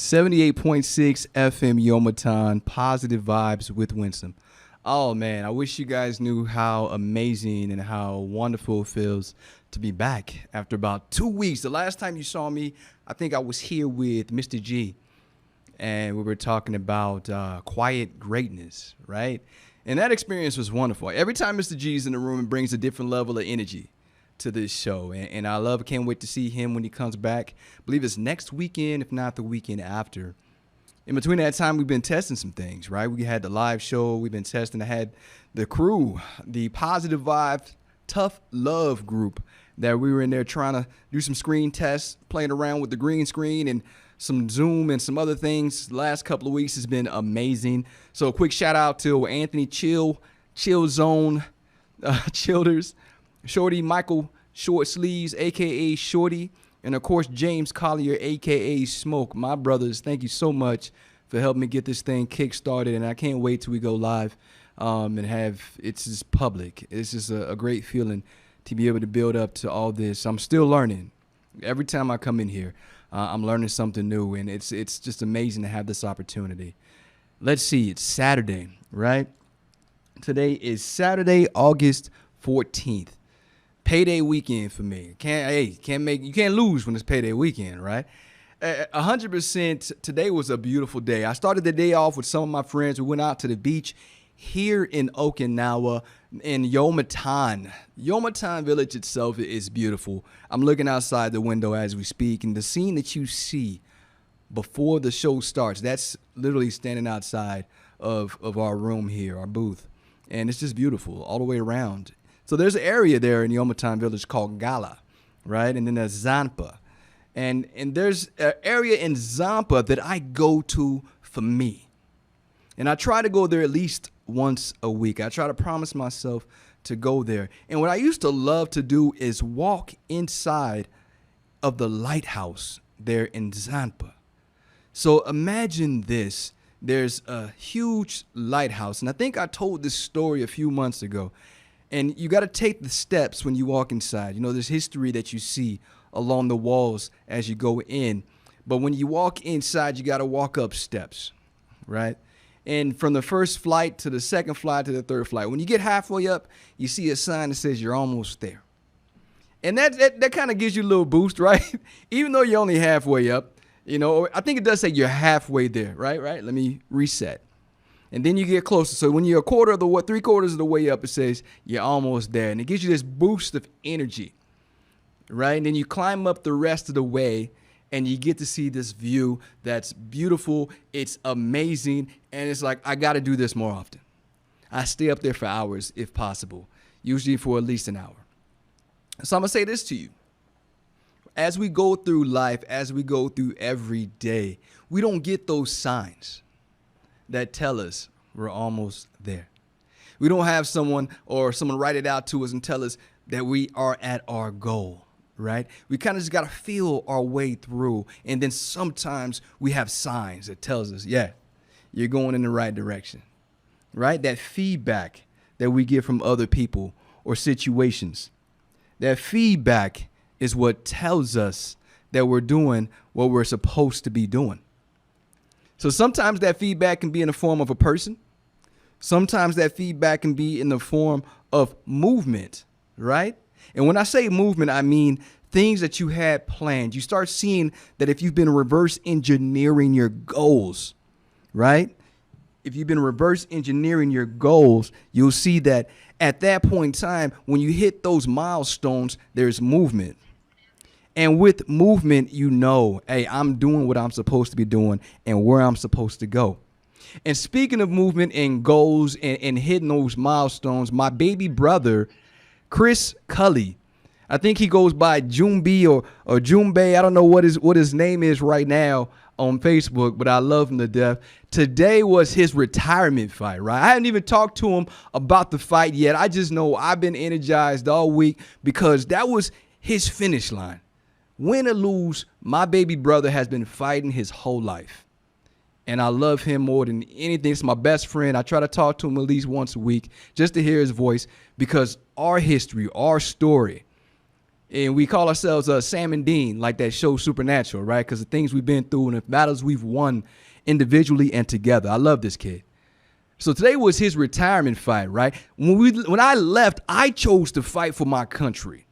78.6 FM Yomaton, positive vibes with Winsome. Oh man, I wish you guys knew how amazing and how wonderful it feels to be back after about 2 weeks. The last time you saw me, I think I was here with Mr. G, and we were talking about quiet greatness, right? And that experience was wonderful. Every time Mr. G is in the room, it brings a different level of energy to this show, and I can't wait to see him when he comes back. I believe it's next weekend, if not the weekend after. In between that time, we've been testing some things, right? We had the live show, we've been testing. I had the crew, the Positive Vibe Tough Love group, that we were in there trying to do some screen tests, playing around with the green screen and some Zoom and some other things. The last couple of weeks has been amazing. So a quick shout out to Anthony Chill Zone, Childers, Shorty, Michael Short Sleeves, a.k.a. Shorty, and, of course, James Collier, a.k.a. Smoke. My brothers, thank you so much for helping me get this thing kick-started, and I can't wait till we go live and have it's just public. It's just a great feeling to be able to build up to all this. I'm still learning. Every time I come in here, I'm learning something new, and it's just amazing to have this opportunity. Let's see. It's Saturday, right? Today is Saturday, August 14th. Payday weekend for me. You can't lose when it's payday weekend, right? 100%. Today was a beautiful day. I started the day off with some of my friends. We went out to the beach here in Okinawa in Yomaton. Yomaton village itself is beautiful. I'm looking outside the window as we speak, and the scene that you see before the show starts, that's literally standing outside of our room here, our booth. And it's just beautiful all the way around. So there's an area there in Yomaton village called Gala, right? And then there's Zampa. And there's an area in Zampa that I go to for me. And I try to go there at least once a week. I try to promise myself to go there. And what I used to love to do is walk inside of the lighthouse there in Zampa. So imagine this. There's a huge lighthouse. And I think I told this story a few months ago. And you got to take the steps when you walk inside. You know, there's history that you see along the walls as you go in. But when you walk inside, you got to walk up steps, right? And from the first flight to the second flight to the third flight, when you get halfway up, you see a sign that says you're almost there. And that kind of gives you a little boost, right? Even though you're only halfway up, you know, I think it does say you're halfway there, right? Let me reset. And then you get closer. So when you're 3/4 of the way up, it says you're almost there. And it gives you this boost of energy, right? And then you climb up the rest of the way, and you get to see this view that's beautiful. It's amazing. And it's like, I got to do this more often. I stay up there for hours if possible, usually for at least an hour. So I'm going to say this to you. As we go through life, as we go through every day, we don't get those signs that tell us we're almost there. We don't have someone write it out to us and tell us that we are at our goal, right? We kind of just got to feel our way through. And then sometimes we have signs that tells us, yeah, you're going in the right direction, right? That feedback that we get from other people or situations, that feedback is what tells us that we're doing what we're supposed to be doing. So sometimes that feedback can be in the form of a person. Sometimes that feedback can be in the form of movement, right? And when I say movement, I mean things that you had planned. You start seeing that if you've been reverse engineering your goals, right? If you've been reverse engineering your goals, you'll see that at that point in time, when you hit those milestones, there's movement. And with movement, you know, hey, I'm doing what I'm supposed to be doing and where I'm supposed to go. And speaking of movement and goals and hitting those milestones, my baby brother, Chris Cully, I think he goes by Jumbi or Jumbe. I don't know what his name is right now on Facebook, but I love him to death. Today was his retirement fight, right? I hadn't even talked to him about the fight yet. I just know I've been energized all week because that was his finish line. Win or lose, my baby brother has been fighting his whole life. And I love him more than anything. It's my best friend. I try to talk to him at least once a week just to hear his voice because our history, our story, And we call ourselves Sam and Dean, like that show Supernatural, right? Because the things we've been through and the battles we've won individually and together. I love this kid. So today was his retirement fight, right? When I left, I chose to fight for my country.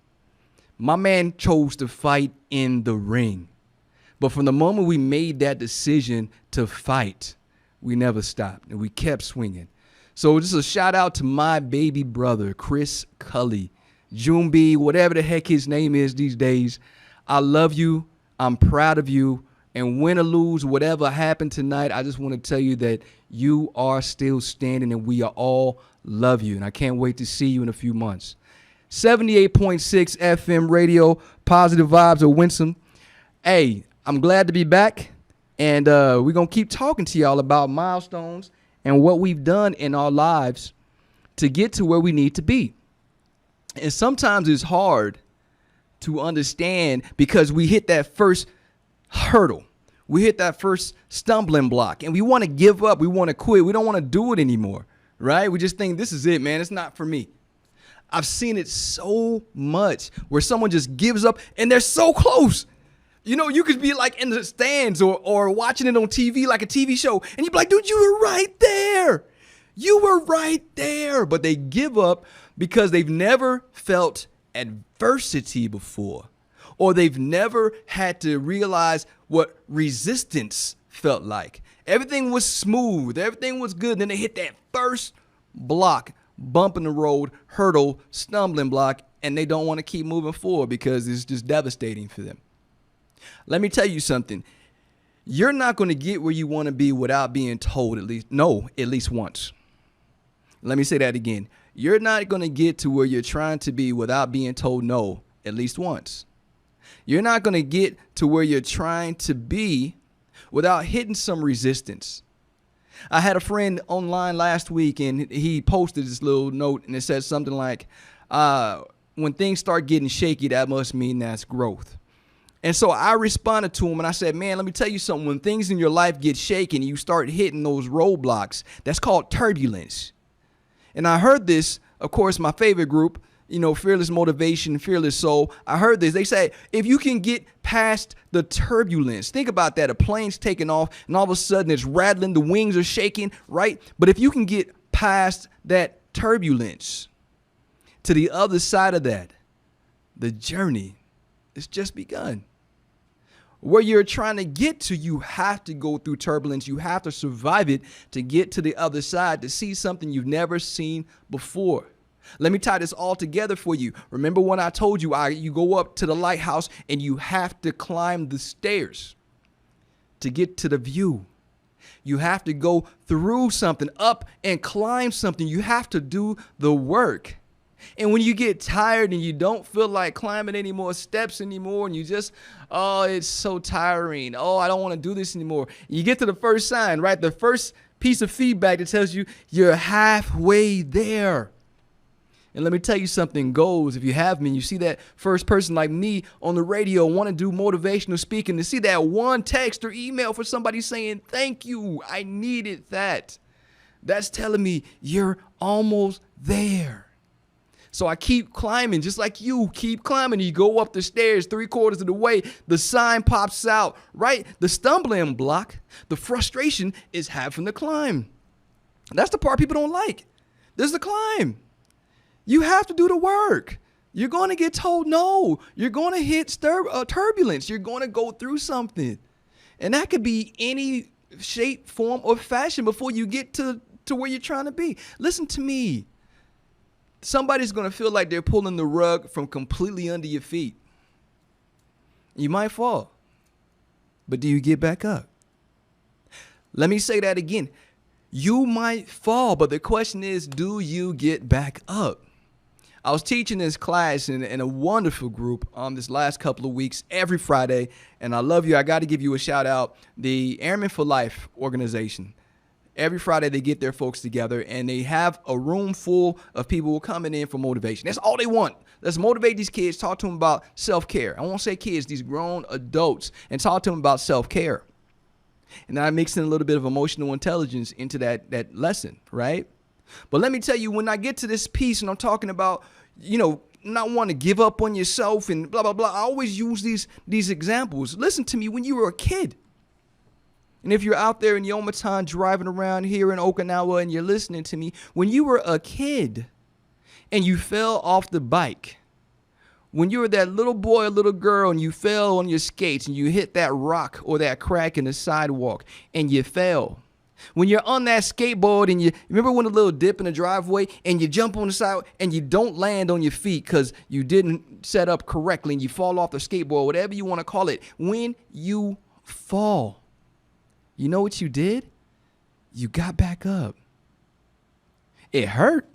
My man chose to fight in the ring. But from the moment we made that decision to fight, we never stopped and we kept swinging. So just a shout out to my baby brother, Chris Cully, June B, whatever the heck his name is these days. I love you. I'm proud of you. And win or lose, whatever happened tonight, I just want to tell you that you are still standing and we all love you. And I can't wait to see you in a few months. 78.6 FM radio, Positive Vibes of Winsome. Hey, I'm glad to be back. And we're going to keep talking to y'all about milestones and what we've done in our lives to get to where we need to be. And sometimes it's hard to understand because we hit that first hurdle. We hit that first stumbling block and we want to give up. We want to quit. We don't want to do it anymore, right? We just think this is it, man. It's not for me. I've seen it so much where someone just gives up and they're so close. You know, you could be like in the stands or watching it on TV, like a TV show, and you'd be like, dude, you were right there. You were right there. But they give up because they've never felt adversity before, or they've never had to realize what resistance felt like. Everything was smooth. Everything was good. Then they hit that first block, bump in the road, hurdle, stumbling block, and they don't want to keep moving forward because it's just devastating for them. Let me tell you something. You're not going to get where you want to be without being told at least once. Let me say that again. You're not going to get to where you're trying to be without being told no at least once. You're not going to get to where you're trying to be without hitting some resistance. I had a friend online last week and he posted this little note and it says something like, when things start getting shaky, that must mean that's growth. And so I responded to him and I said, man, let me tell you something. When things in your life get shaky and you start hitting those roadblocks, that's called turbulence. And I heard this, of course, my favorite group, Fearless Motivation, Fearless Soul. I heard this. They say, if you can get past the turbulence, think about that. A plane's taking off and all of a sudden it's rattling. The wings are shaking, right? But if you can get past that turbulence to the other side of that, the journey is just begun. Where you're trying to get to, you have to go through turbulence. You have to survive it to get to the other side, to see something you've never seen before. Let me tie this all together for you. Remember when I told you you go up to the lighthouse and you have to climb the stairs to get to the view. You have to go through something, up and climb something. You have to do the work. And when you get tired and you don't feel like climbing any more steps anymore and you just, it's so tiring. I don't want to do this anymore. You get to the first sign, right? The first piece of feedback that tells you you're halfway there. And let me tell you something goes. If you have me, you see that first person like me on the radio want to do motivational speaking, to see that one text or email for somebody saying, thank you, I needed that. That's telling me you're almost there. So I keep climbing, just like you keep climbing. You go up the stairs 3/4 of the way. The sign pops out, right? The stumbling block, the frustration is having to climb. That's the part people don't like. There's the climb. You have to do the work. You're going to get told no. You're going to hit turbulence. You're going to go through something. And that could be any shape, form, or fashion before you get to where you're trying to be. Listen to me. Somebody's going to feel like they're pulling the rug from completely under your feet. You might fall, but do you get back up? Let me say that again. You might fall, but the question is, do you get back up? I was teaching this class in a wonderful group this last couple of weeks, every Friday, and I love you. I got to give you a shout out, the Airmen for Life organization. Every Friday, they get their folks together, and they have a room full of people coming in for motivation. That's all they want. Let's motivate these kids, talk to them about self-care. I won't say kids, these grown adults, and talk to them about self-care. And then I mix in a little bit of emotional intelligence into that lesson, right? But let me tell you, when I get to this piece and I'm talking about, not want to give up on yourself and blah, blah, blah. I always use these examples. Listen to me when you were a kid. And if you're out there in Yomatan driving around here in Okinawa and you're listening to me, when you were a kid and you fell off the bike, when you were that little boy or little girl and you fell on your skates and you hit that rock or that crack in the sidewalk and you fell. When you're on that skateboard and you remember when a little dip in the driveway and you jump on the side and you don't land on your feet because you didn't set up correctly and you fall off the skateboard, whatever you want to call it. When you fall, you know what you did? You got back up. It hurt.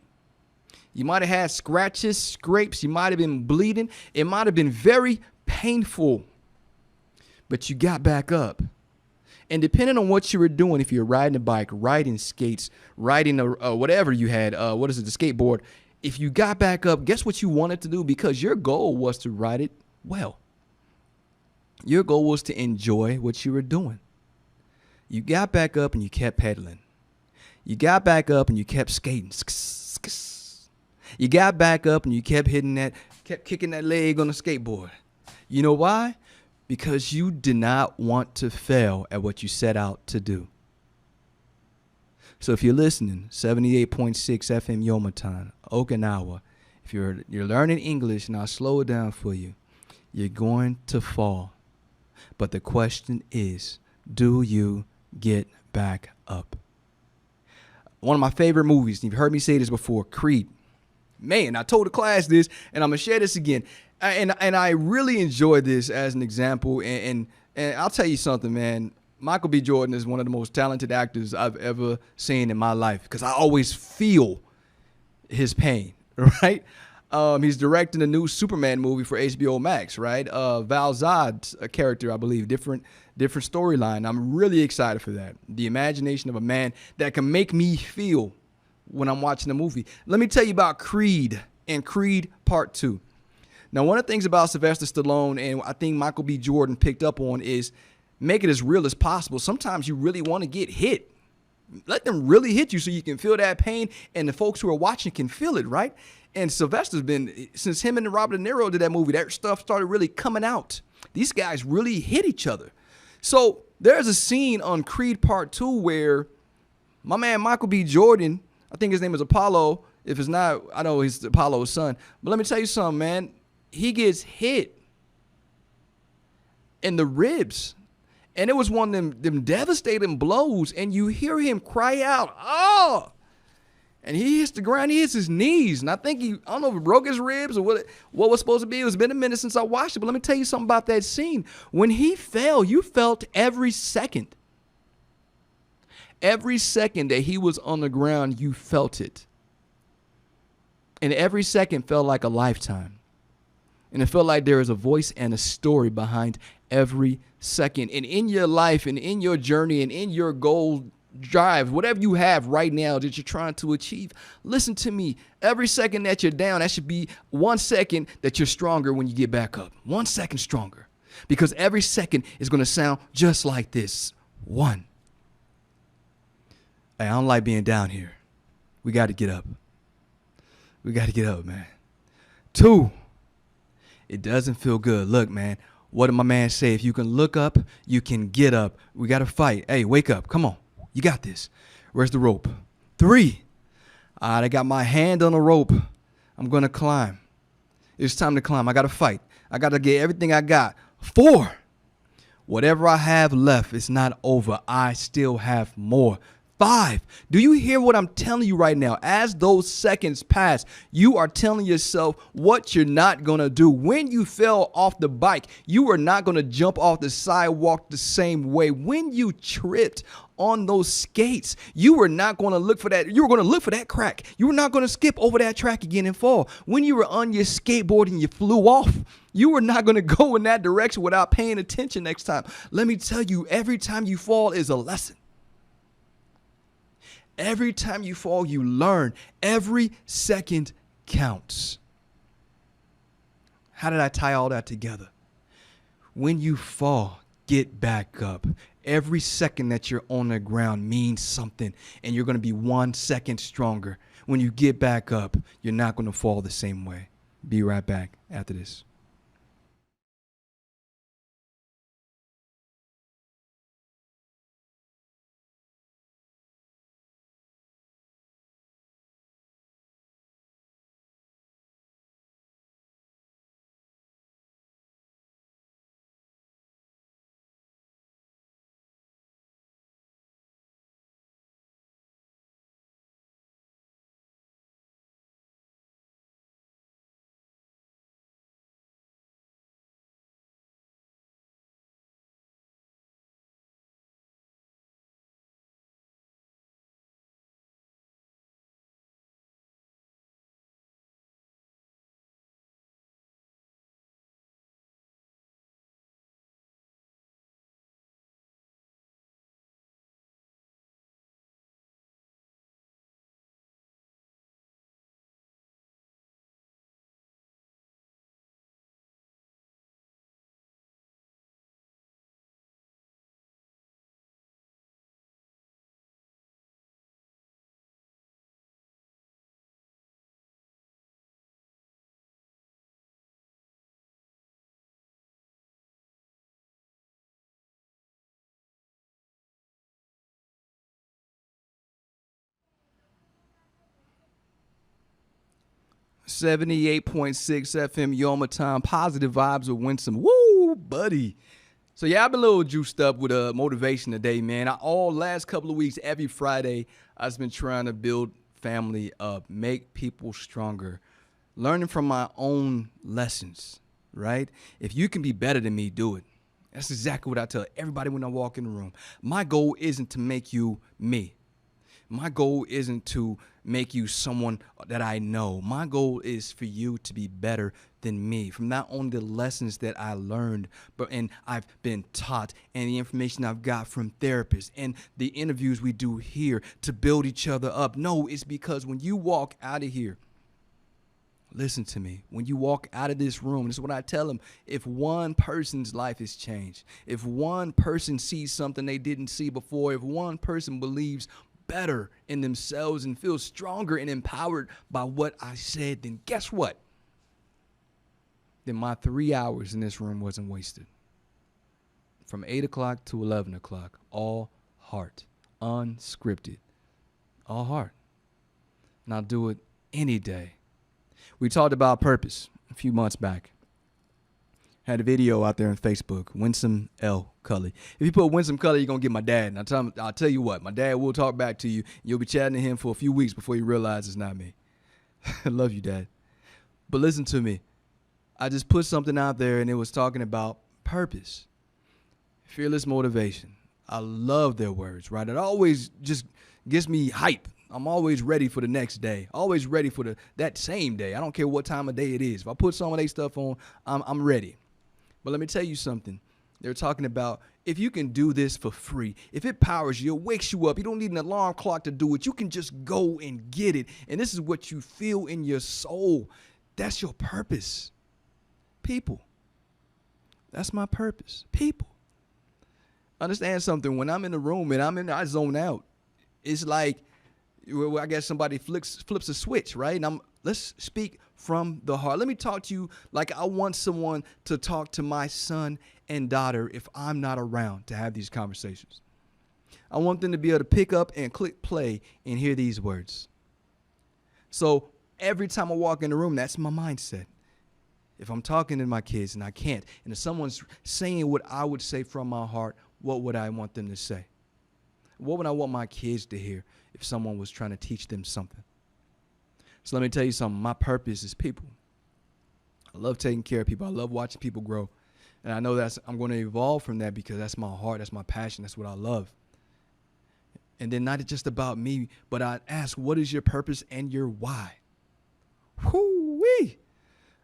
You might have had scratches, scrapes. You might have been bleeding. It might have been very painful, but you got back up. And depending on what you were doing, if you're riding a bike, riding skates, riding whatever you had, the skateboard, if you got back up, guess what you wanted to do? Because your goal was to ride it well. Your goal was to enjoy what you were doing. You got back up and you kept pedaling. You got back up and you kept skating. You got back up and you kept kicking that leg on the skateboard. You know why? Because you did not want to fail at what you set out to do. So if you're listening, 78.6 FM Yomatan, Okinawa, if you're learning English, and I'll slow it down for you, you're going to fall. But the question is, do you get back up? One of my favorite movies, and you've heard me say this before, Creed. Man, I told the class this, and I'm going to share this again. And I really enjoyed this as an example. And I'll tell you something, man. Michael B. Jordan is one of the most talented actors I've ever seen in my life because I always feel his pain, right? He's directing a new Superman movie for HBO Max, right? Val Zod's character, I believe, different storyline. I'm really excited for that. The imagination of a man that can make me feel when I'm watching a movie. Let me tell you about Creed and Creed Part 2. Now, one of the things about Sylvester Stallone and I think Michael B. Jordan picked up on is make it as real as possible. Sometimes you really want to get hit. Let them really hit you so you can feel that pain and the folks who are watching can feel it, right? And Sylvester's been, since him and Robert De Niro did that movie, that stuff started really coming out. These guys really hit each other. So there's a scene on Creed Part 2 where my man Michael B. Jordan, I think his name is Apollo. If it's not, I know he's Apollo's son. But let me tell you something, man. He gets hit in the ribs. And it was one of them devastating blows. And you hear him cry out, "Oh!" And he hits the ground. He hits his knees. And I think I don't know if he broke his ribs or what was supposed to be. It's been a minute since I watched it. But let me tell you something about that scene. When he fell, you felt every second. Every second that he was on the ground, you felt it. And every second felt like a lifetime. And it felt like there is a voice and a story behind every second. And in your life and in your journey and in your goal drive, whatever you have right now that you're trying to achieve, listen to me. Every second that you're down, that should be 1 second that you're stronger when you get back up. 1 second stronger. Because every second is going to sound just like this. 1. Hey, I don't like being down here. We got to get up. We got to get up, man. 2. It doesn't feel good. Look, man, what did my man say? If you can look up, you can get up. We got to fight. Hey, wake up. Come on. You got this. Where's the rope? 3. All right, I got my hand on the rope. I'm going to climb. It's time to climb. I got to fight. I got to get everything I got. 4. Whatever I have left, it's not over. I still have more. 5. Do you hear what I'm telling you right now? As those seconds pass, you are telling yourself what you're not going to do. When you fell off the bike, you were not going to jump off the sidewalk the same way. When you tripped on those skates, you were not going to look for that. You were going to look for that crack. You were not going to skip over that track again and fall. When you were on your skateboard and you flew off, you were not going to go in that direction without paying attention next time. Let me tell you, every time you fall is a lesson. Every time you fall, you learn. Every second counts. How did I tie all that together? When you fall, get back up. Every second that you're on the ground means something, and you're going to be 1 second stronger. When you get back up, you're not going to fall the same way. Be right back after this. .6 FM, Yoma Time, positive vibes with Winsome. Woo, buddy. So yeah, I've been a little juiced up with motivation today, man. All last couple of weeks, every Friday, I've been trying to build family up, make people stronger, learning from my own lessons, right? If you can be better than me, do it. That's exactly what I tell everybody when I walk in the room. My goal isn't to make you me. My goal isn't to make you someone that I know. My goal is for you to be better than me, from not only the lessons that I learned, but and I've been taught, and the information I've got from therapists and the interviews we do here to build each other up. No, it's because when you walk out of here, listen to me. When you walk out of this room, this is what I tell them. If one person's life is changed, if one person sees something they didn't see before, if one person believes better in themselves and feels stronger and empowered by what I said, then guess what? Then my 3 hours in this room wasn't wasted. From 8 o'clock to 11 o'clock, all heart, unscripted, all heart. And I'll do it any day. We talked about purpose a few months back. Had a video out there on Facebook, Winsome L. Cully. If you put Winsome Cully, you're going to get my dad. And I'll tell you what, my dad will talk back to you. You'll be chatting to him for a few weeks before you realize it's not me. I love you, Dad. But listen to me. I just put something out there, and it was talking about purpose, fearless motivation. I love their words, right? It always just gives me hype. I'm always ready for the next day, always ready for that same day. I don't care what time of day it is. If I put some of their stuff on, I'm ready. But let me tell you something. They're talking about if you can do this for free, if it powers you, it wakes you up, you don't need an alarm clock to do it. You can just go and get it. And this is what you feel in your soul. That's your purpose. People. That's my purpose. People. Understand something. When I'm in the room and I zone out, it's like, I guess somebody flips a switch, right? And let's speak from the heart. Let me talk to you like I want someone to talk to my son and daughter if I'm not around to have these conversations. I want them to be able to pick up and click play and hear these words. So every time I walk in the room, that's my mindset. If I'm talking to my kids and I can't, and if someone's saying what I would say from my heart, what would I want them to say? What would I want my kids to hear if someone was trying to teach them something? So let me tell you something. My purpose is people. I love taking care of people. I love watching people grow. And I know I'm going to evolve from that because that's my heart. That's my passion. That's what I love. And then not just about me, but I ask, what is your purpose and your why? Whoo-wee.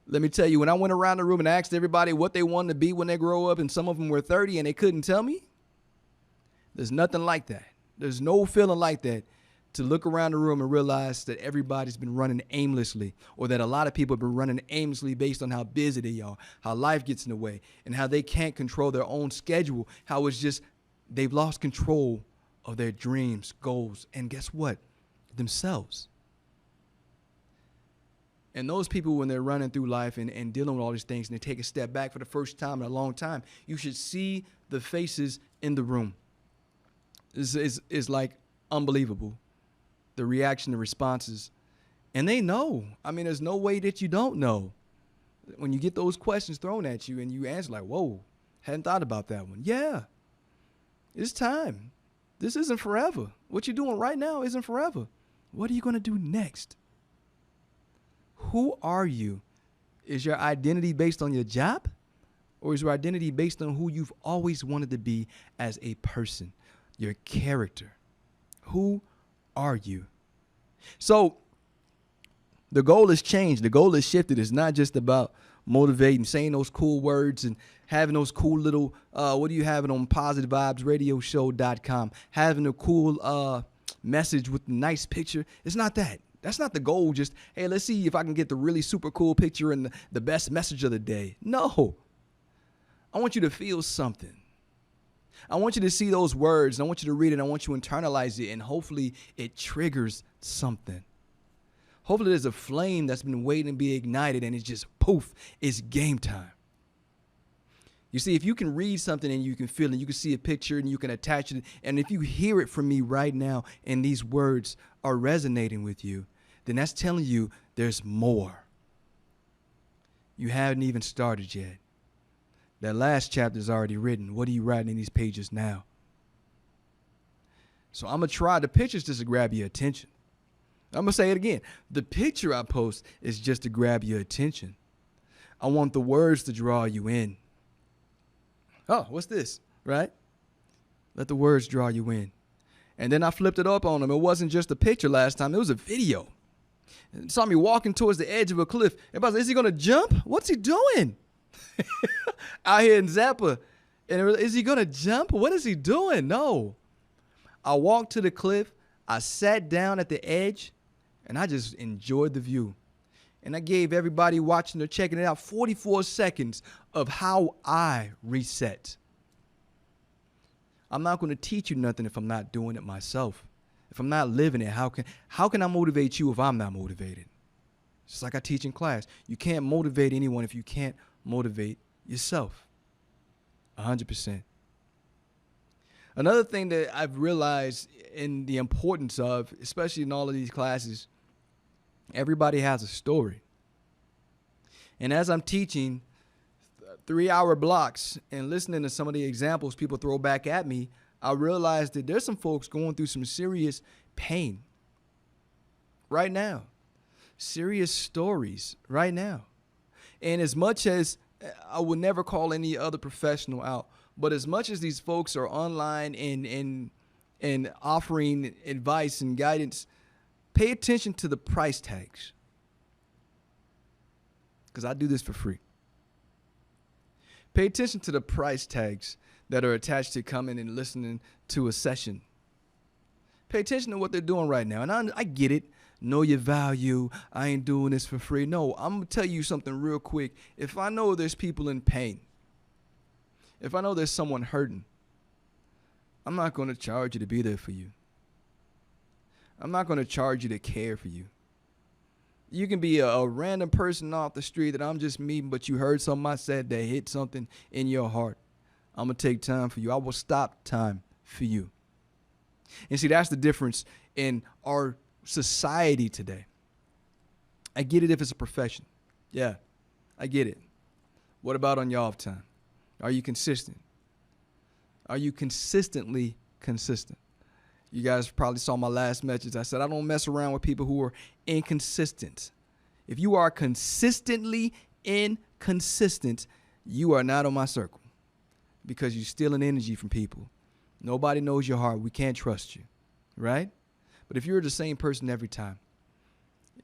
Let me tell you, when I went around the room and asked everybody what they wanted to be when they grow up, and some of them were 30 and they couldn't tell me, there's nothing like that. There's no feeling like that to look around the room and realize that everybody's been running aimlessly, or that a lot of people have been running aimlessly based on how busy they are, how life gets in the way, and how they can't control their own schedule, how it's just they've lost control of their dreams, goals, and guess what? Themselves. And those people, when they're running through life and dealing with all these things and they take a step back for the first time in a long time, you should see the faces in the room. It's like unbelievable. The reaction, the responses. And they know. I mean, there's no way that you don't know. When you get those questions thrown at you and you answer like, whoa, hadn't thought about that one. Yeah, it's time. This isn't forever. What you're doing right now isn't forever. What are you going to do next? Who are you? Is your identity based on your job? Or is your identity based on who you've always wanted to be as a person? Your character. Who are you? So the goal has changed. The goal has shifted. It's not just about motivating, saying those cool words and having those cool little, what do you have it on positivevibesradioshow.com, having a cool message with a nice picture. It's not that. That's not the goal. Just, hey, let's see if I can get the really super cool picture and the best message of the day. No. I want you to feel something. I want you to see those words. I want you to read it. I want you to internalize it. And hopefully it triggers something. Hopefully there's a flame that's been waiting to be ignited and it's just poof, it's game time. You see, if you can read something and you can feel it, you can see a picture and you can attach it, and if you hear it from me right now and these words are resonating with you, then that's telling you there's more. You haven't even started yet. That last chapter is already written. What are you writing in these pages now? So I'm going to try. The picture's just to grab your attention. I'm going to say it again. The picture I post is just to grab your attention. I want the words to draw you in. Oh, what's this? Right? Let the words draw you in. And then I flipped it up on them. It wasn't just a picture last time. It was a video. It saw me walking towards the edge of a cliff. Everybody said, is he going to jump? What's he doing? Out here in Zappa. And is he going to jump? What is he doing? No. I walked to the cliff. I sat down at the edge. And I just enjoyed the view. And I gave everybody watching or checking it out 44 seconds of how I reset. I'm not going to teach you nothing if I'm not doing it myself. If I'm not living it, how can I motivate you if I'm not motivated? Just like I teach in class. You can't motivate anyone if you can't motivate yourself. 100%. Another thing that I've realized in the importance of, especially in all of these classes, everybody has a story. And as I'm teaching 3-hour blocks and listening to some of the examples people throw back at me, I realized that there's some folks going through some serious pain right now. Serious stories right now. And as much as I would never call any other professional out, but as much as these folks are online and offering advice and guidance, pay attention to the price tags, because I do this for free. Pay attention to the price tags that are attached to coming and listening to a session. Pay attention to what they're doing right now. And I get it. Know your value. I ain't doing this for free. No, I'm going to tell you something real quick. If I know there's people in pain, if I know there's someone hurting, I'm not going to charge you to be there for you. I'm not going to charge you to care for you. You can be a random person off the street that I'm just meeting, but you heard something I said that hit something in your heart. I'm going to take time for you. I will stop time for you. And see, that's the difference in our society today. I get it if it's a profession. Yeah, I get it. What about on your off time? Are you consistent? Are you consistently consistent? You guys probably saw my last message. I said I don't mess around with people who are inconsistent. If you are consistently inconsistent, you are not on my circle, because you're stealing energy from people. Nobody knows your heart. We can't trust you, right? But if you're the same person every time,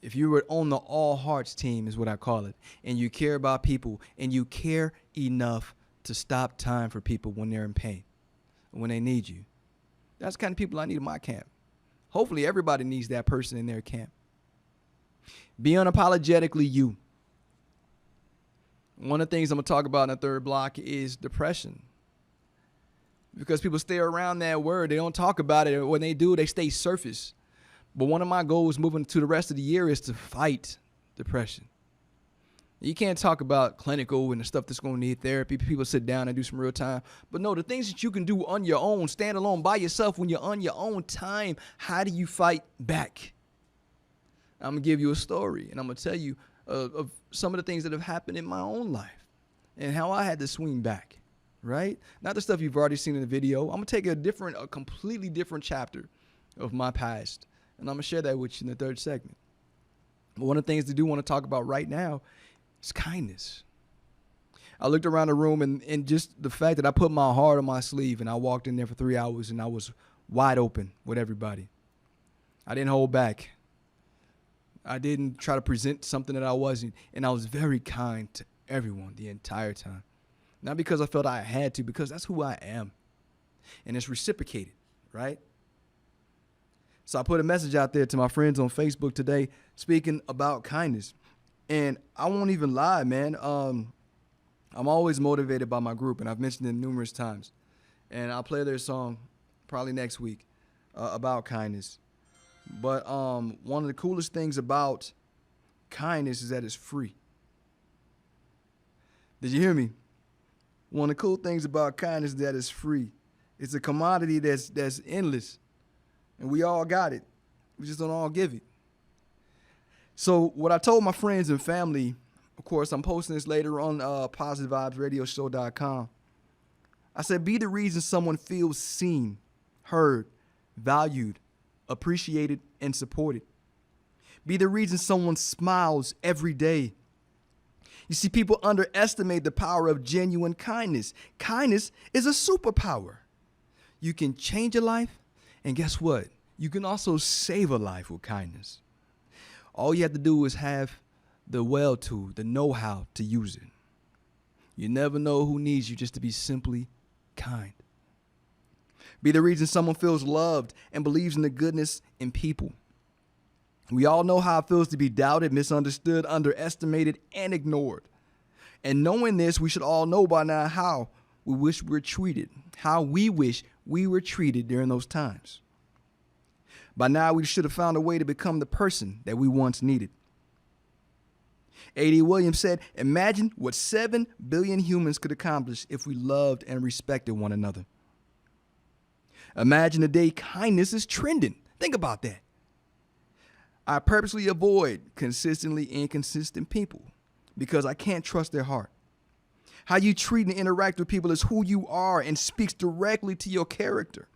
if you were on the all hearts team is what I call it, and you care about people and you care enough to stop time for people when they're in pain, when they need you, that's the kind of people I need in my camp. Hopefully everybody needs that person in their camp. Be unapologetically you. One of the things I'm going to talk about in the third block is depression. Because people stay around that word. They don't talk about it. When they do, they stay surface. But one of my goals moving to the rest of the year is to fight depression. You can't talk about clinical and the stuff that's going to need therapy. People sit down and do some real time. But no, the things that you can do on your own, stand alone by yourself when you're on your own time, how do you fight back? I'm going to give you a story, and I'm going to tell you of some of the things that have happened in my own life and how I had to swing back, right? Not the stuff you've already seen in the video. I'm going to take a completely different chapter of my past, and I'm going to share that with you in the third segment. But one of the things I do want to talk about right now is kindness. I looked around the room and just the fact that I put my heart on my sleeve and I walked in there for 3 hours and I was wide open with everybody. I didn't hold back. I didn't try to present something that I wasn't. And I was very kind to everyone the entire time. Not because I felt I had to, because that's who I am. And it's reciprocated, right? So I put a message out there to my friends on Facebook today speaking about kindness. And I won't even lie, man. I'm always motivated by my group, and I've mentioned it numerous times. And I'll play their song probably next week about kindness. But one of the coolest things about kindness is that it's free. Did you hear me? One of the cool things about kindness is that it's free. It's a commodity that's endless, and we all got it. We just don't all give it. So what I told my friends and family, of course, I'm posting this later on positivevibesradioshow.com. I said, be the reason someone feels seen, heard, valued, appreciated, and supported. Be the reason someone smiles every day. You see, people underestimate the power of genuine kindness. Kindness is a superpower. You can change a life, and guess what? You can also save a life with kindness. All you have to do is have the the know-how to use it. You never know who needs you just to be simply kind. Be the reason someone feels loved and believes in the goodness in people. We all know how it feels to be doubted, misunderstood, underestimated, and ignored. And knowing this, we should all know by now how we wish we were treated, how we wish we were treated during those times. By now, we should have found a way to become the person that we once needed. A.D. Williams said, imagine what 7 billion humans could accomplish if we loved and respected one another. Imagine the day kindness is trending. Think about that. I purposely avoid consistently inconsistent people because I can't trust their heart. How you treat and interact with people is who you are and speaks directly to your character.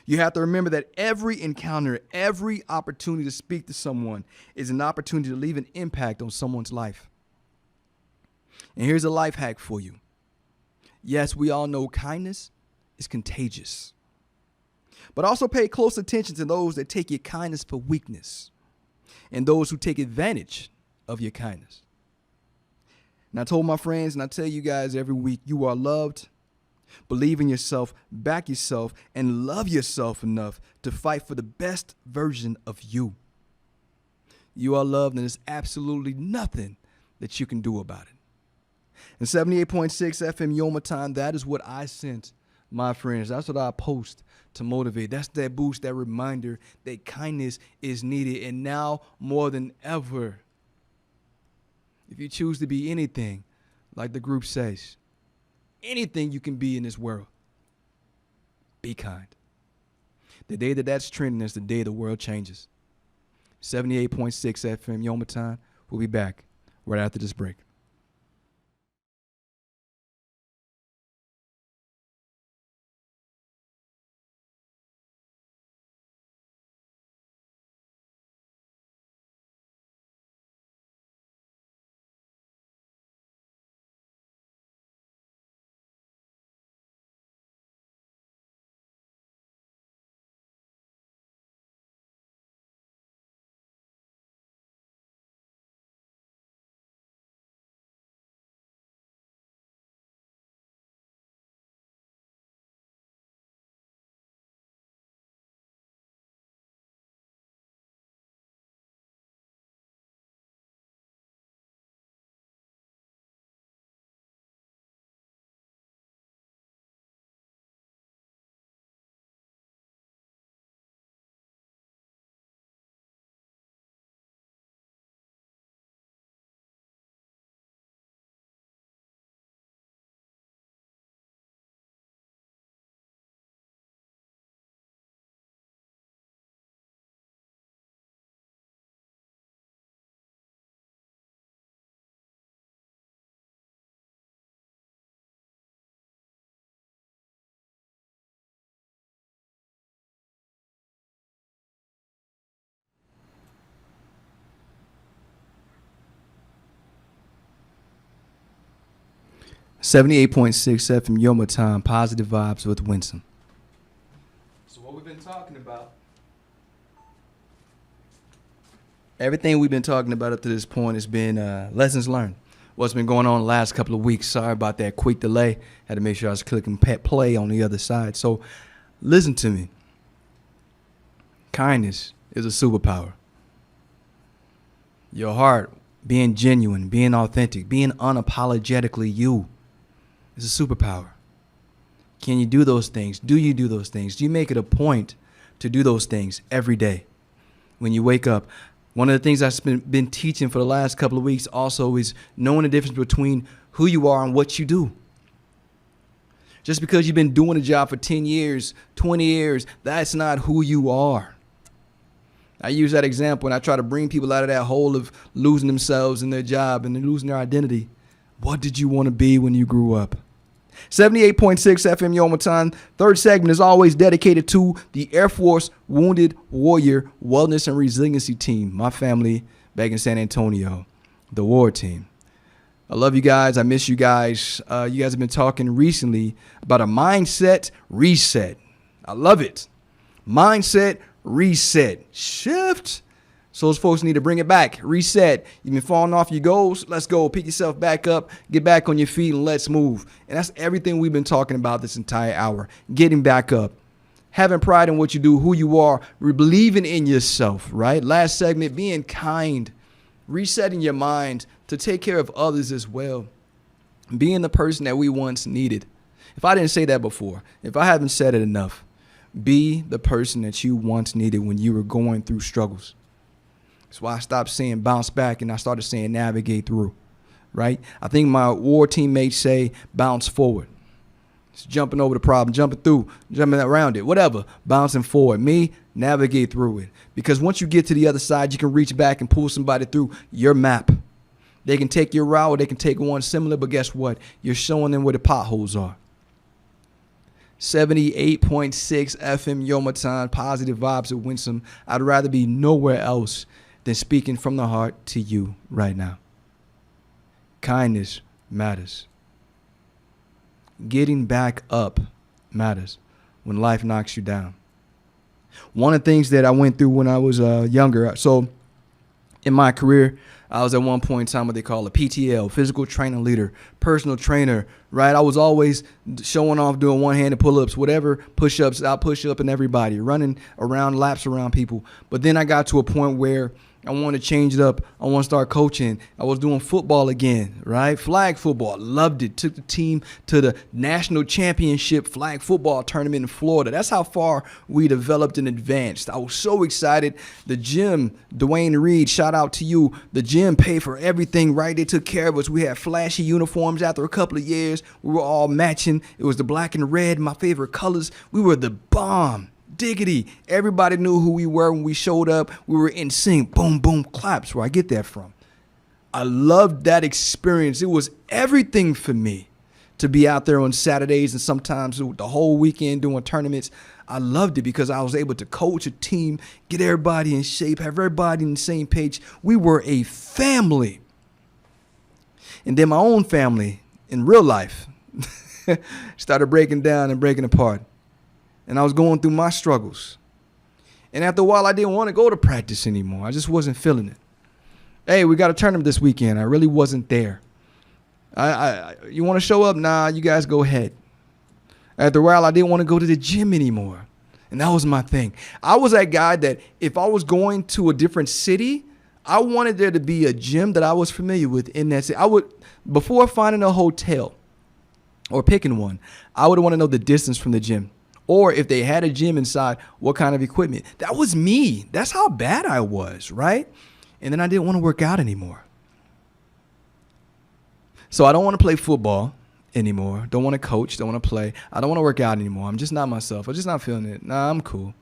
You have to remember that every encounter, every opportunity to speak to someone is an opportunity to leave an impact on someone's life. And here's a life hack for you. Yes, we all know kindness is contagious. But also pay close attention to those that take your kindness for weakness and those who take advantage of your kindness. And I told my friends, and I tell you guys every week, you are loved. Believe in yourself, back yourself, and love yourself enough to fight for the best version of you. You are loved, and there's absolutely nothing that you can do about it. And 78.6 FM Yomaton, that is what I sent my friends. That's what I post to motivate. That's that boost, that reminder that kindness is needed. And now more than ever, if you choose to be anything, like the group says, anything you can be in this world, be kind. The day that that's trending is the day the world changes. 78.6 FM Yomaton. We'll be back right after this break. 78.6 FM Yoma Time, positive vibes with Winsome. So what we've been talking about, everything we've been talking about up to this point has been lessons learned. What's been going on the last couple of weeks. Sorry about that quick delay. Had to make sure I was clicking play on the other side. So listen to me. Kindness is a superpower. Your heart, being genuine, being authentic, being unapologetically you is a superpower. Can you do those things? Do you do those things? Do you make it a point to do those things every day when you wake up? One of the things I've been teaching for the last couple of weeks also is knowing the difference between who you are and what you do. Just because you've been doing a job for 10 years, 20 years, that's not who you are. I use that example and I try to bring people out of that hole of losing themselves in their job and losing their identity. What did you want to be when you grew up? 78.6 FM Yoma Time. Third segment is always dedicated to the Air Force Wounded Warrior Wellness and Resiliency Team. My family back in San Antonio, the war team. I love you guys. I miss you guys. You guys have been talking recently about a mindset reset. I love it. Mindset reset. Shift. So those folks need to bring it back. Reset. You've been falling off your goals. Let's go. Pick yourself back up. Get back on your feet and let's move. And that's everything we've been talking about this entire hour. Getting back up. Having pride in what you do, who you are. Believing in yourself, right? Last segment, being kind. Resetting your mind to take care of others as well. Being the person that we once needed. If I didn't say that before, if I haven't said it enough, be the person that you once needed when you were going through struggles. That's why I stopped saying bounce back and I started saying navigate through, right? I think my war teammates say bounce forward. It's jumping over the problem, jumping through, jumping around it, whatever, bouncing forward. Me, navigate through it. Because once you get to the other side, you can reach back and pull somebody through your map. They can take your route or they can take one similar, but guess what? You're showing them where the potholes are. 78.6 FM Yoma Time, positive vibes at Winsome. I'd rather be nowhere else than speaking from the heart to you right now. Kindness matters. Getting back up matters when life knocks you down. One of the things that I went through when I was younger, so in my career, I was at one point in time what they call a PTL, physical training leader, personal trainer, right? I was always showing off doing one-handed pull-ups, whatever, push-ups, I'll push up and everybody, running around, laps around people. But then I got to a point where I want to change it up. I want to start coaching. I was doing football again, right? Flag football. Loved it. Took the team to the national championship flag football tournament in Florida. That's how far we developed and advanced. I was so excited. The gym, Dwayne Reed, shout out to you. The gym paid for everything, right? They took care of us. We had flashy uniforms after a couple of years. We were all matching. It was the black and red, my favorite colors. We were the bomb. Diggity. Everybody knew who we were when we showed up. We were in sync. Boom, boom, claps. Where I get that from. I loved that experience. It was everything for me to be out there on Saturdays and sometimes the whole weekend doing tournaments. I loved it because I was able to coach a team, get everybody in shape, have everybody on the same page. We were a family. And then my own family in real life started breaking down and breaking apart. And I was going through my struggles. And after a while, I didn't want to go to practice anymore. I just wasn't feeling it. Hey, we got a tournament this weekend. I really wasn't there. You want to show up? Nah, you guys go ahead. After a while, I didn't want to go to the gym anymore. And that was my thing. I was that guy that if I was going to a different city, I wanted there to be a gym that I was familiar with in that city. I would, before finding a hotel or picking one, I would want to know the distance from the gym. Or if they had a gym inside, what kind of equipment. That was me. That's how bad I was, right? And then I didn't want to work out anymore. So I don't want to play football anymore. Don't want to coach. Don't want to play. I don't want to work out anymore. I'm just not myself. I'm just not feeling it. Nah, I'm cool.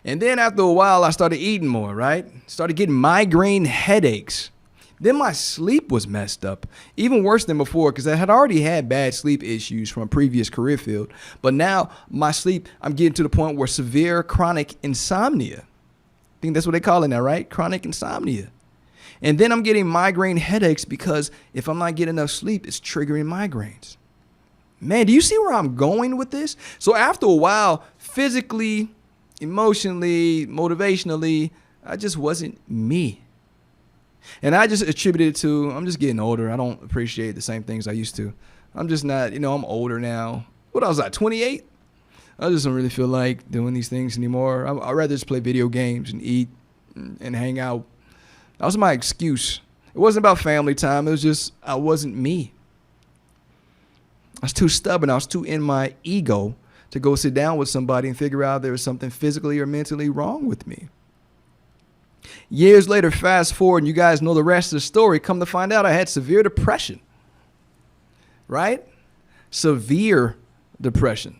And then after a while, I started eating more, right? Started getting migraine headaches. Then my sleep was messed up, even worse than before because I had already had bad sleep issues from a previous career field. But now my sleep, I'm getting to the point where severe chronic insomnia. I think that's what they call it now, right? Chronic insomnia. And then I'm getting migraine headaches because if I'm not getting enough sleep, it's triggering migraines. Man, do you see where I'm going with this? So after a while, physically, emotionally, motivationally, I just wasn't me. And I just attributed it to, I'm just getting older. I don't appreciate the same things I used to. I'm just not, I'm older now. What was I, 28? I just don't really feel like doing these things anymore. I'd rather just play video games and eat and hang out. That was my excuse. It wasn't about family time. It was just, I wasn't me. I was too stubborn. I was too in my ego to go sit down with somebody and figure out there was something physically or mentally wrong with me. Years later, fast forward, and you guys know the rest of the story. Come to find out, I had severe depression. Right? Severe depression.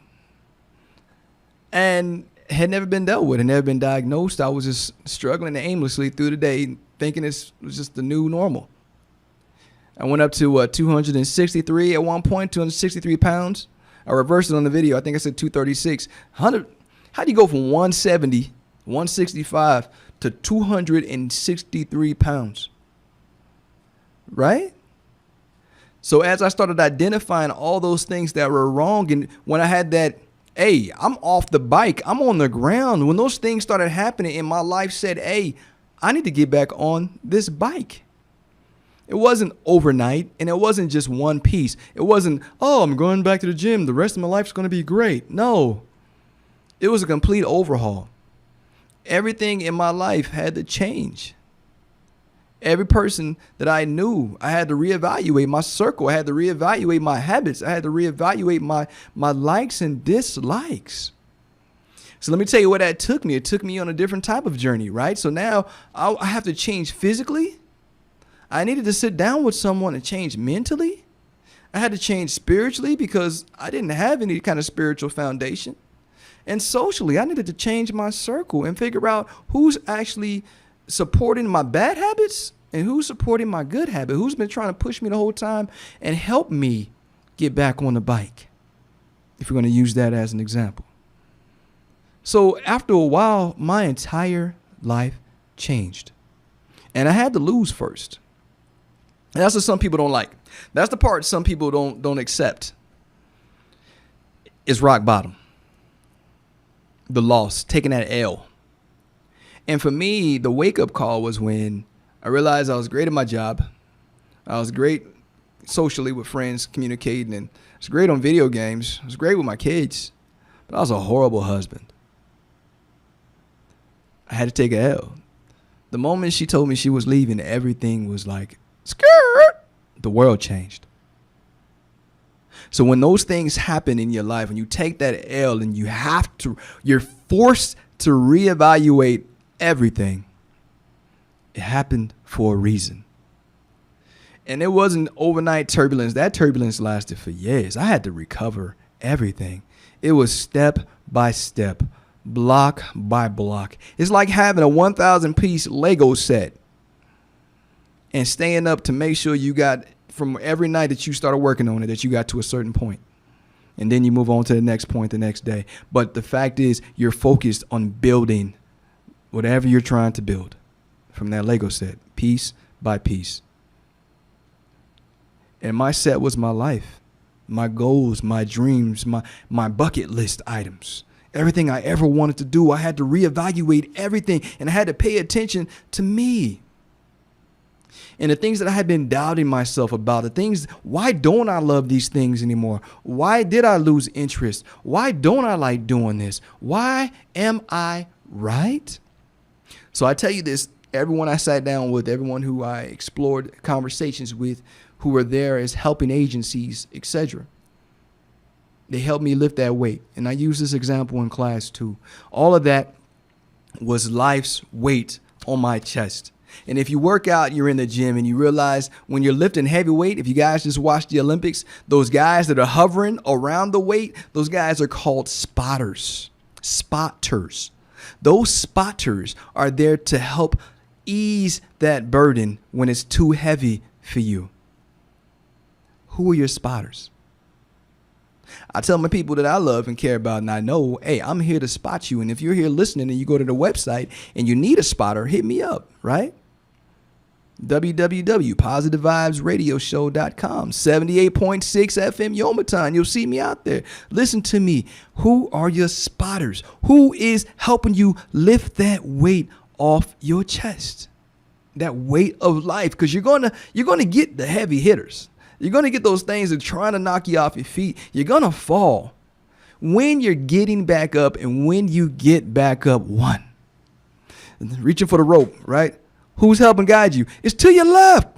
And had never been dealt with, had never been diagnosed. I was just struggling aimlessly through the day, thinking this was just the new normal. I went up to 263 at one point, 263 pounds. I reversed it on the video. I think I said 236. 100. How do you go from 170, 165 to 263 pounds? Right? So as I started identifying all those things that were wrong, and when I had that, hey, I'm off the bike, I'm on the ground. When those things started happening and my life said, hey, I need to get back on this bike. It wasn't overnight, and it wasn't just one piece. It wasn't, oh, I'm going back to the gym, the rest of my life's going to be great. No, it was a complete overhaul. Everything in my life had to change. Every person that I knew, I had to reevaluate my circle. I had to reevaluate my habits. I had to reevaluate my likes and dislikes. So let me tell you what that took me. It took me on a different type of journey, right? So now I have to change physically. I needed to sit down with someone and change mentally. I had to change spiritually because I didn't have any kind of spiritual foundation. And socially, I needed to change my circle and figure out who's actually supporting my bad habits and who's supporting my good habit, who's been trying to push me the whole time and help me get back on the bike, if we're going to use that as an example. So after a while, my entire life changed. And I had to lose first. And that's what some people don't like. That's the part some people don't accept. Is rock bottom. The loss, taking that L. And for me, the wake-up call was when I realized I was great at my job. I was great socially with friends, communicating, and I was great on video games. I was great with my kids, but I was a horrible husband. I had to take a L. The moment she told me she was leaving, everything was like, skirt. The world changed. So when those things happen in your life, when you take that L and you're forced to reevaluate everything, it happened for a reason. And it wasn't overnight turbulence. That turbulence lasted for years. I had to recover everything. It was step by step, block by block. It's like having a 1,000 piece Lego set and staying up to make sure you got, from every night that you started working on it, that you got to a certain point. And then you move on to the next point the next day. But the fact is, you're focused on building whatever you're trying to build from that Lego set, piece by piece. And my set was my life, my goals, my dreams, my bucket list items. Everything I ever wanted to do, I had to reevaluate everything, and I had to pay attention to me. And the things that I had been doubting myself about, the things, why don't I love these things anymore? Why did I lose interest? Why don't I like doing this? Why am I right? So I tell you this, everyone I sat down with, everyone who I explored conversations with, who were there as helping agencies, etc. They helped me lift that weight. And I use this example in class too. All of that was life's weight on my chest. And if you work out, you're in the gym, and you realize when you're lifting heavy weight, if you guys just watch the Olympics, those guys that are hovering around the weight, those guys are called spotters. Those spotters are there to help ease that burden when it's too heavy for you. Who are your spotters? I tell my people that I love and care about, and I know, hey, I'm here to spot you. And if you're here listening and you go to the website and you need a spotter, hit me up, right? www.positivevibesradioshow.com, 78.6 FM Yomaton. You'll see me out there. Listen to me. Who are your spotters? Who is helping you lift that weight off your chest? That weight of life, because you're gonna get the heavy hitters. You're gonna get those things that are trying to knock you off your feet. You're gonna fall. When you're getting back up and when you get back up, one, reaching for the rope, right? Who's helping guide you? It's to your left.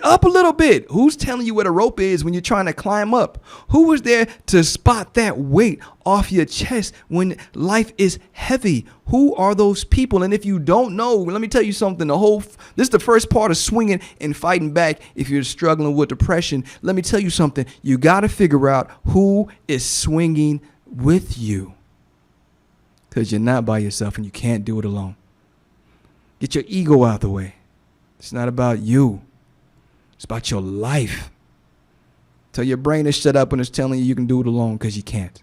Up a little bit. Who's telling you where the rope is when you're trying to climb up? Who is there to spot that weight off your chest when life is heavy? Who are those people? And if you don't know, let me tell you something. This is the first part of swinging and fighting back. If you're struggling with depression, let me tell you something. You got to figure out who is swinging with you, because you're not by yourself and you can't do it alone. Get your ego out of the way. It's not about you. It's about your life. Tell your brain to shut up when it's telling you can do it alone, because you can't.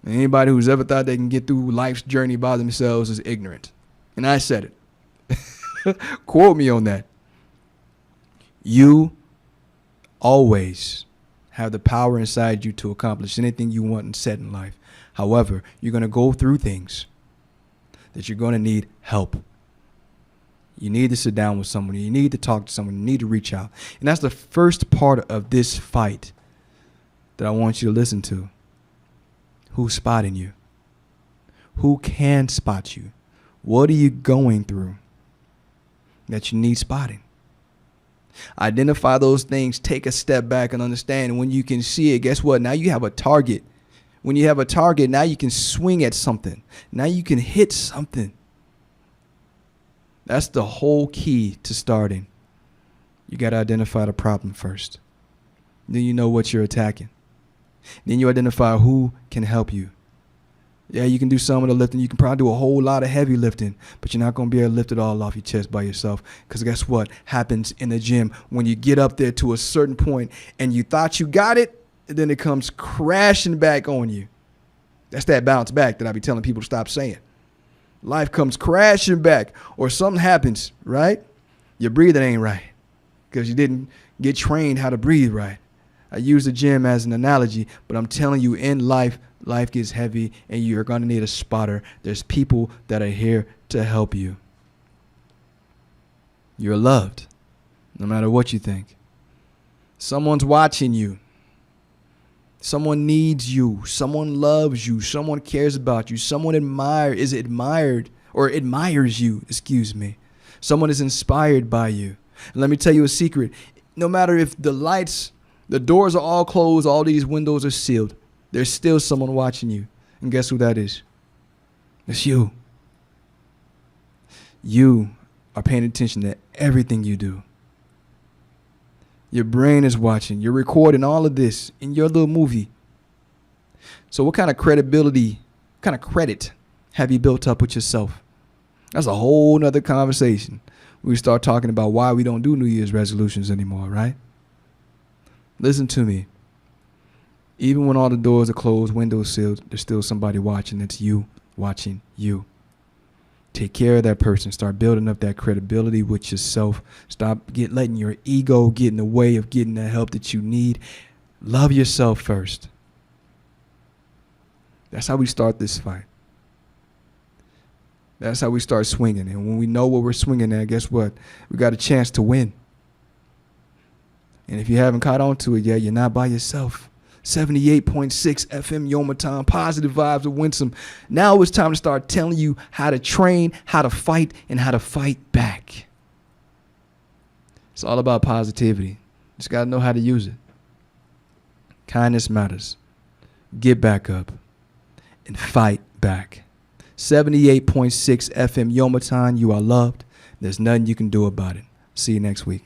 And anybody who's ever thought they can get through life's journey by themselves is ignorant. And I said it. Quote me on that. You always have the power inside you to accomplish anything you want and set in life. However, you're going to go through things that you're going to need help. You need to sit down with someone. You need to talk to someone. You need to reach out. And that's the first part of this fight that I want you to listen to. Who's spotting you? Who can spot you? What are you going through that you need spotting? Identify those things. Take a step back and understand. And when you can see it, guess what? Now you have a target. When you have a target, now you can swing at something. Now you can hit something. That's the whole key to starting. You got to identify the problem first. Then you know what you're attacking. Then you identify who can help you. Yeah, you can do some of the lifting. You can probably do a whole lot of heavy lifting, but you're not going to be able to lift it all off your chest by yourself. Because guess what happens in the gym when you get up there to a certain point and you thought you got it, and then it comes crashing back on you. That's that bounce back that I be telling people to stop saying. Life comes crashing back, or something happens, right? Your breathing ain't right because you didn't get trained how to breathe right. I use the gym as an analogy, but I'm telling you, in life, life gets heavy and you're going to need a spotter. There's people that are here to help you. You're loved, no matter what you think. Someone's watching you. Someone needs you. Someone loves you. Someone cares about you. Someone admires you. Someone is inspired by you. And let me tell you a secret. No matter if the doors are all closed, all these windows are sealed, there's still someone watching you. And guess who that is? It's you. You are paying attention to everything you do. Your brain is watching. You're recording all of this in your little movie. So what kind of credibility, kind of credit have you built up with yourself? That's a whole nother conversation. We start talking about why we don't do New Year's resolutions anymore, right? Listen to me. Even when all the doors are closed, windows sealed, there's still somebody watching. It's you watching you. Take care of that person. Start building up that credibility with yourself. Stop letting your ego get in the way of getting the help that you need. Love yourself first. That's how we start this fight. That's how we start swinging. And when we know what we're swinging at, guess what? We got a chance to win. And if you haven't caught on to it yet, you're not by yourself. 78.6 FM Yomaton, positive vibes with Winsome. Now it's time to start telling you how to train, how to fight, and how to fight back. It's all about positivity. Just got to know how to use it. Kindness matters. Get back up and fight back. 78.6 FM Yomaton, you are loved. There's nothing you can do about it. See you next week.